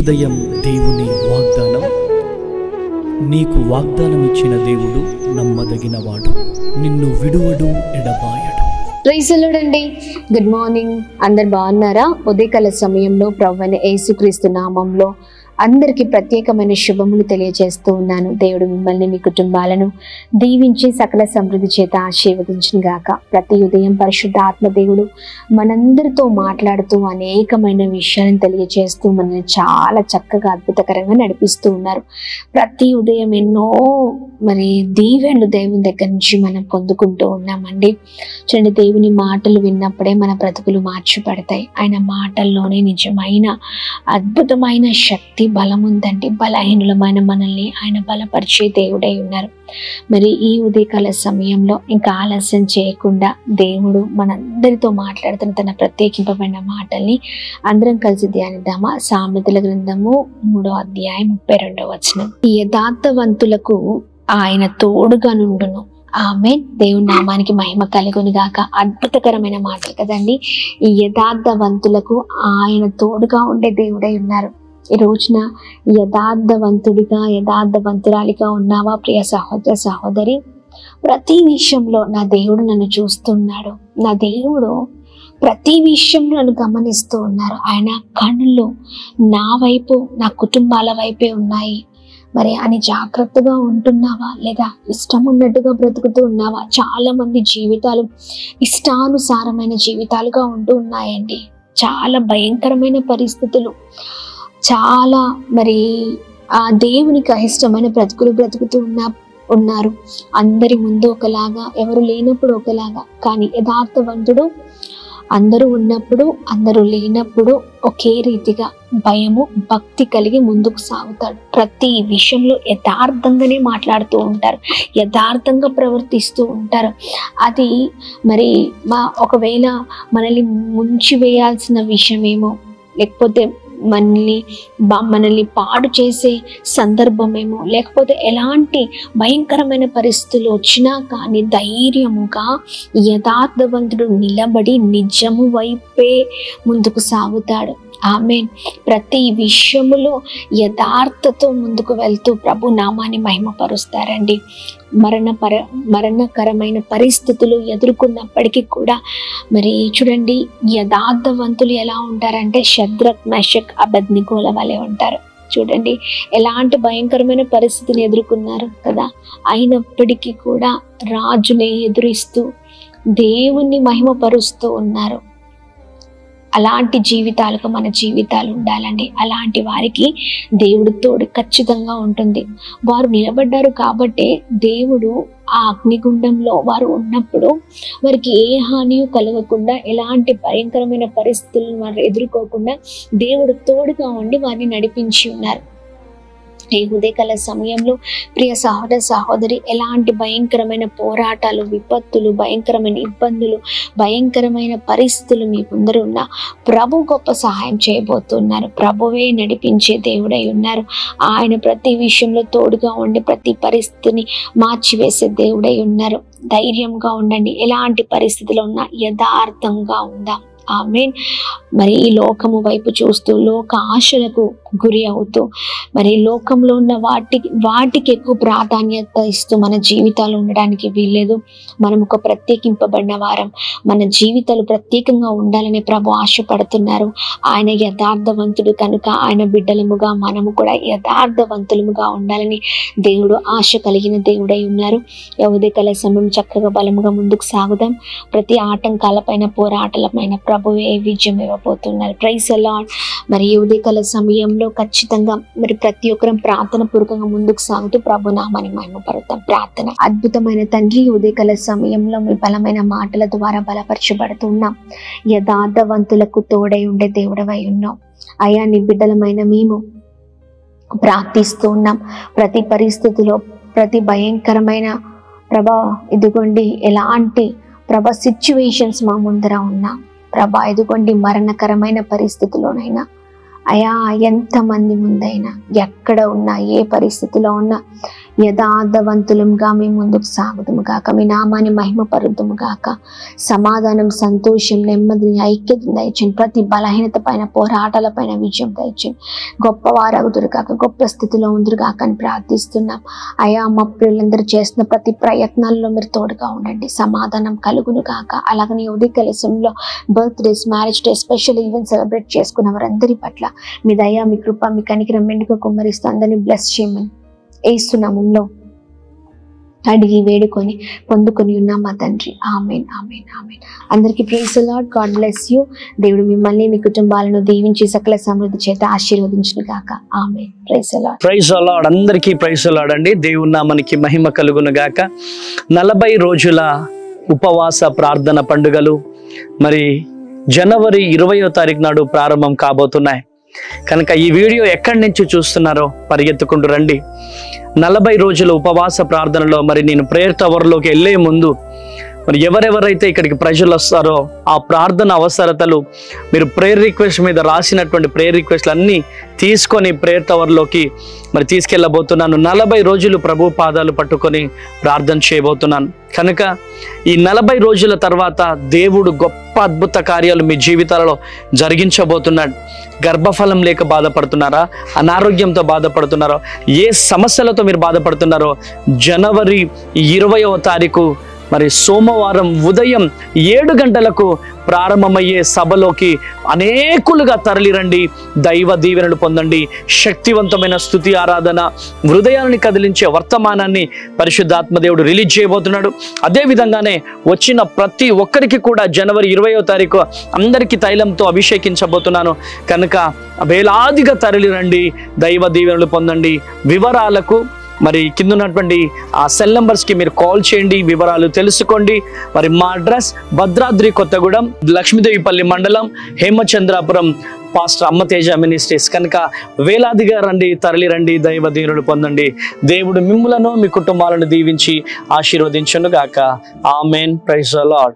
ఉదయం దేవుని వాగ్దానం. నీకు వాగ్దానం ఇచ్చిన దేవుడు నమ్మదగినవాడు, నిన్ను విడువడు, ఎడబాయడు. ప్రైజ్ ది లార్డ్ అండి. Good morning. అందరు బాగున్నారా? ఉదయకాల సమయంలో ప్రభువైన యేసుక్రీస్తు నామంలో అందరికీ ప్రత్యేకమైన శుభములు తెలియజేస్తూ ఉన్నాను. దేవుడు మిమ్మల్ని మీ కుటుంబాలను దీవించి సకల సమృద్ధి చేత ఆశీర్వదించిన గాక. ప్రతి ఉదయం పరిశుద్ధ ఆత్మ దేవుడు మనందరితో మాట్లాడుతూ అనేకమైన విషయాలను తెలియజేస్తూ మనల్ని చాలా చక్కగా అద్భుతకరంగా నడిపిస్తూ ఉన్నారు. ప్రతి ఉదయం ఎన్నో దీవెనలు దేవుని దగ్గర నుంచి మనం పొందుకుంటూ ఉన్నామండి. చూడండి, దేవుని మాటలు విన్నప్పుడే మన బ్రతుకులు మార్చిపడతాయి. ఆయన మాటల్లోనే నిజమైన అద్భుతమైన శక్తి, బలం ఉందండి. బలహీనులమైన మనల్ని ఆయన బలపరిచే దేవుడై ఉన్నారు. మరి ఈ ఉదయకాల సమయంలో ఇంకా ఆలస్యం చేయకుండా దేవుడు మనందరితో మాట్లాడుతున్న తన ప్రత్యేకింపబడిన మాటల్ని అందరం కలిసి ధ్యానిద్దామా? సామెతల గ్రంథము 3వ అధ్యాయం 32వ వచనం. ఈ యథార్థవంతులకు ఆయన తోడుగా నుండును. ఆమేన్. దేవుని నామానికి మహిమ కలుగును గాక. అద్భుతకరమైన మాటలు కదండి. ఈ యథార్థవంతులకు ఆయన తోడుగా ఉండే దేవుడై ఉన్నారు. ఈ రోజున యథార్థవంతుడిగా, యథార్థవంతురాలిగా ఉన్నావా ప్రియ సహోదర సహోదరి? ప్రతి విషయంలో నా దేవుడు నన్ను చూస్తున్నాడు, నా దేవుడు ప్రతి విషయంలో నన్ను గమనిస్తూ ఉన్నారు. ఆయన కన్నులు నా వైపు, నా కుటుంబాల వైపే ఉన్నాయి మరి అని జాగ్రత్తగా ఉంటున్నావా? లేదా ఇష్టం ఉన్నట్టుగా బ్రతుకుతూ ఉన్నావా? చాలా మంది జీవితాలు ఇష్టానుసారమైన జీవితాలుగా ఉంటూ ఉన్నాయండి. చాలా భయంకరమైన పరిస్థితులు, చాలా ఆ దేవునికి ఇష్టమైన బ్రతుకుతూ ఉన్నారు. అందరి ముందు ఒకలాగా, ఎవరు లేనప్పుడు ఒకలాగా. కానీ యథార్థవంతుడు అందరూ ఉన్నప్పుడు, అందరూ లేనప్పుడు ఒకే రీతిగా భయము, భక్తి కలిగి ముందుకు సాగుతాడు. ప్రతి విషయంలో యథార్థంగానే మాట్లాడుతూ ఉంటారు, యథార్థంగా ప్రవర్తిస్తూ ఉంటారు. అది ఒకవేళ మనల్ని ముంచి వేయాల్సిన విషయమేమో, లేకపోతే మనల్ని పాడు చేసే సందర్భమేమో, లేకపోతే ఎలాంటి భయంకరమైన పరిస్థితులు వచ్చినా కానీ ధైర్యముగా యథార్థవంతుడు నిలబడి నిజము వైపే ముందుకు సాగుతాడు. ఆమేన్. ప్రతి విషయములో యథార్థతో ముందుకు వెళ్తూ ప్రభు నామాన్ని మహిమపరుస్తారండి. మరణకరమైన పరిస్థితులు ఎదుర్కొన్నప్పటికీ కూడా చూడండి, యథార్థవంతులు ఎలా ఉంటారంటే షద్రక్, మెషక్, అబేద్నెగోల వలె ఉంటారు. చూడండి, ఎలాంటి భయంకరమైన పరిస్థితిని ఎదుర్కొన్నారు కదా. అయినప్పటికీ కూడా రాజుని ఎదురిస్తూ దేవుణ్ణి మహిమపరుస్తూ ఉన్నారు. అలాంటి జీవితాలకు మన జీవితాలు ఉండాలండి. అలాంటి వారికి దేవుడు తోడు ఖచ్చితంగా ఉంటుంది. వారు నిలబడ్డారు కాబట్టే దేవుడు ఆ అగ్నిగుండంలో వారు ఉన్నప్పుడు వారికి ఏ హాని కలగకుండా, ఎలాంటి భయంకరమైన పరిస్థితులను వారు ఎదుర్కోకుండా దేవుడు తోడుగా ఉండి వారిని నడిపించి ఉన్నారు. ఈ ఉదయకాల సమయంలో ప్రియ సహోదర సహోదరి, ఎలాంటి భయంకరమైన పోరాటాలు, విపత్తులు, భయంకరమైన ఇబ్బందులు, భయంకరమైన పరిస్థితులు మీ ముందర ఉన్న ప్రభు గొప్ప సహాయం చేయబోతున్నారు. ప్రభువే నడిపించే దేవుడై ఉన్నారు. ఆయన ప్రతి విషయంలో తోడుగా ఉండి ప్రతి పరిస్థితిని మార్చివేసే దేవుడై ఉన్నారు. ధైర్యంగా ఉండండి. ఎలాంటి పరిస్థితిలో ఉన్నా యథార్థంగా ఉందాం. ఆమేన్. ఈ లోకము వైపు చూస్తూ, లోక ఆశలకు గురి అవుతూ, లోకంలో ఉన్న వాటికి ఎక్కువ ప్రాధాన్యత ఇస్తూ మన జీవితాలు ఉండడానికి వీల్లేదు. మనం ఒక ప్రత్యేకింపబడిన వారం, మన జీవితాలు ప్రత్యేకంగా ఉండాలని ప్రభు ఆశపడుతున్నారు. ఆయన యథార్థవంతుడు కనుక ఆయన బిడ్డలముగా మనము కూడా యథార్థవంతులముగా ఉండాలని దేవుడు ఆశ కలిగిన దేవుడై ఉన్నారు. ఉదయకాల సమయం చక్కగా బలముగా ముందుకు సాగుదాం. ప్రతి ఆటంకాలపైన, పోరాటాలపైన ప్రభువే విజయం ఇవ్వబోతున్నారు. Praise the Lord. ఉదయకాల సమయంలో ఖచ్చితంగా ప్రతి ఒక్కరం ప్రార్థన పూర్వకంగా ముందుకు సాగుతూ ప్రభు నామాన్ని మహిమపరుద్దాం. ప్రార్థన. అద్భుతమైన తండ్రి, ఉదయకాల సమయంలో మీ బలమైన మాటల ద్వారా బలపరచబడుతున్నాం. యథార్థవంతులకు తోడై ఉండే దేవుడవై ఉన్నాం. అయ్యా, నీ బిడ్డలమైన మేము ప్రార్థిస్తూ ఉన్నాం. ప్రతి పరిస్థితిలో, ప్రతి భయంకరమైన ఇదిగోండి ఎలాంటి సిచ్యువేషన్స్ మా ముందర ఉన్నా ఇదిగోండి మరణకరమైన పరిస్థితిలోనైనా అయా, ఎంతమంది ముందైనా, ఎక్కడ ఉన్నా, ఏ పరిస్థితిలో ఉన్నా యథార్థవంతులంగా మేము ముందుకు సాగుదుము గాక. మీ నామాన్ని మహిమపరుద్దుము గాక. సమాధానం, సంతోషం, నెమ్మదిని, ఐక్యతను దయచేయండి. ప్రతి బలహీనత పైన, పోరాటాల పైన విజయం దయచేయండి. గొప్పవారగుదురు గాక, గొప్ప స్థితిలో ఉందురు గాక అని ప్రార్థిస్తున్నాం. అయా మా ప్రియులందరూ చేస్తున్న ప్రతి ప్రయత్నాల్లో మీరు తోడుగా ఉండండి. సమాధానం కలుగును గాక. అలాగనే ఉదయకాల సమయంలో birthdays, marriage day, special event celebrate చేసుకున్న వారందరి పట్ల మీ దయ, మీ కృప, మీ కనికరం మెండుగా కుమ్మరిస్తూ అందరినీ బ్లెస్ చేయమని యేసు నామములో అడిగి వేడుకొని పొందుకొని ఉన్నాం మా తండ్రి. Amen, amen, amen. అందరికీ praise the Lord. God bless you. దేవుడు మిమ్మల్ని, మీ కుటుంబాలను దీవించి సకల సమృద్ధి చేత ఆశీర్వదించును గాక. Amen. Praise the Lord. Praise the Lord. అందరికీ ప్రైజ్ ది లార్డ్ అండి. దేవుని నామానికి మహిమ కలుగును గాక. 40 రోజుల ఉపవాస ప్రార్థన పండుగలు మరి జనవరి 20వ తారీఖు నాడు ప్రారంభం కాబోతున్నాయి కనుక ఈ వీడియో ఎక్కడి నుంచి చూస్తున్నారో పరిగెత్తుకుంటూ రండి. 40 రోజుల ఉపవాస ప్రార్థనలో మరి నేను ప్రేయర్ టవర్లోకి వెళ్ళే ముందు మరి ఎవరెవరైతే ఇక్కడికి ప్రజలు వస్తారో ఆ ప్రార్థన అవసరతలు మీరు ప్రేయర్ రిక్వెస్ట్ మీద రాసినటువంటి ప్రేయర్ రిక్వెస్ట్లు అన్నీ తీసుకొని ప్రేయర్ టవర్లోకి మరి తీసుకెళ్ళబోతున్నాను. 40 రోజులు ప్రభు పాదాలు పట్టుకొని ప్రార్థన చేయబోతున్నాను కనుక ఈ 40 రోజుల తర్వాత దేవుడు గొప్ప అద్భుత కార్యాలు మీ జీవితాలలో జరిగించబోతున్నాడు. గర్భఫలం లేక బాధపడుతున్నారా, అనారోగ్యంతో బాధపడుతున్నారో, ఏ సమస్యలతో మీరు బాధపడుతున్నారో జనవరి 20వ తారీఖు మరి సోమవారం ఉదయం 7 గంటలకు ప్రారంభమయ్యే సభలోకి అనేకులుగా తరలిరండి. దైవ దీవెనలు పొందండి. శక్తివంతమైన స్తుతి, ఆరాధన, హృదయాన్ని కదిలించే వర్తమానాన్ని పరిశుద్ధాత్మదేవుడు రిలీజ్ చేయబోతున్నాడు. అదేవిధంగానే వచ్చిన ప్రతి ఒక్కరికి కూడా జనవరి 20వ తారీఖు అందరికీ తైలంతో అభిషేకించబోతున్నాను కనుక వేలాదిగా తరలిరండి. దైవ దీవెనలు పొందండి. వివరాలకు మరి కింద ఉన్నటువంటి ఆ సెల్ నెంబర్స్కి మీరు కాల్ చేయండి, వివరాలు తెలుసుకోండి. మరి మా అడ్రస్ భద్రాద్రి కొత్తగూడెం, లక్ష్మీదేవిపల్లి మండలం, హేమచంద్రాపురం, పాస్టర్ అమ్మతేజ మినిస్ట్రీస్ కనుక వేలాదిగా రండి, తరలిరండి, దైవ దీవెనలు పొందండి. దేవుడు మిమ్ములను, మీ కుటుంబాలను దీవించి ఆశీర్వదించును గాక. ఆమెన్. Praise the lord.